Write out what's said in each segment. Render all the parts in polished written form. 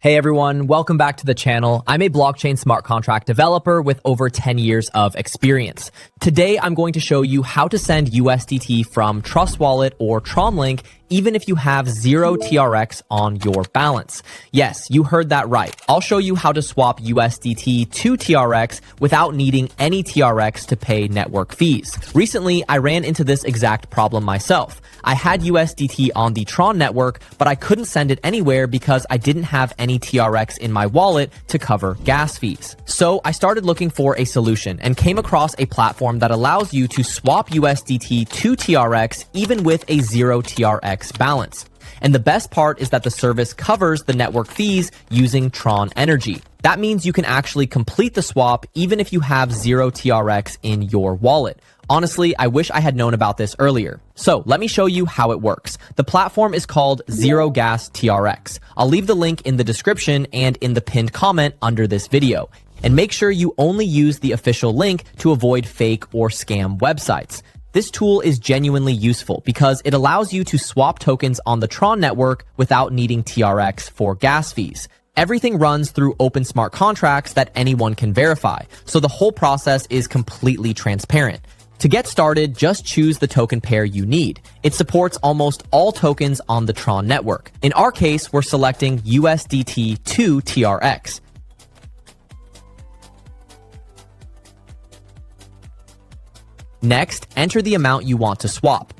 Hey everyone, welcome back to the channel. I'm a blockchain smart contract developer with over 10 years of experience. Today, I'm going to show you how to send USDT from Trust Wallet or TRON Link even if you have 0 TRX on your balance. Yes, you heard that right. I'll show you how to swap USDT to TRX without needing any TRX to pay network fees. Recently, I ran into this exact problem myself. I had USDT on the TRON network, but I couldn't send it anywhere because I didn't have any TRX in my wallet to cover gas fees. So I started looking for a solution and came across a platform that allows you to swap USDT to TRX even with a 0 TRX balance. And the best part is that the service covers the network fees using TRON Energy. That means you can actually complete the swap even if you have 0 TRX in your wallet. Honestly, I wish I had known about this earlier. So let me show you how it works. The platform is called Zero Gas TRX. I'll leave the link in the description and in the pinned comment under this video. And make sure you only use the official link to avoid fake or scam websites. This tool is genuinely useful because it allows you to swap tokens on the TRON network without needing TRX for gas fees. Everything runs through open smart contracts that anyone can verify, so the whole process is completely transparent. To get started, just choose the token pair you need. It supports almost all tokens on the TRON network. In our case, we're selecting USDT to TRX. Next, enter the amount you want to swap.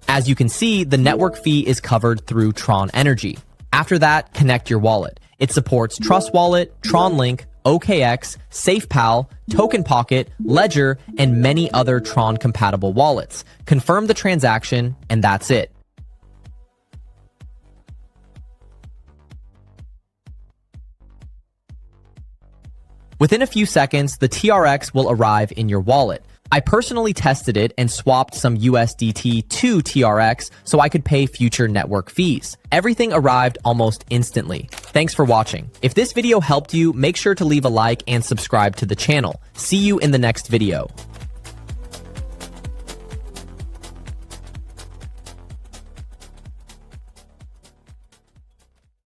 As you can see, the network fee is covered through TRON Energy. After that, connect your wallet. It supports Trust Wallet, TRON Link, OKX, SafePal, Token Pocket, Ledger, and many other TRON-compatible wallets. Confirm the transaction, and that's it. Within a few seconds, the TRX will arrive in your wallet. I personally tested it and swapped some USDT to TRX so I could pay future network fees. Everything arrived almost instantly. Thanks for watching. If this video helped you, make sure to leave a like and subscribe to the channel. See you in the next video.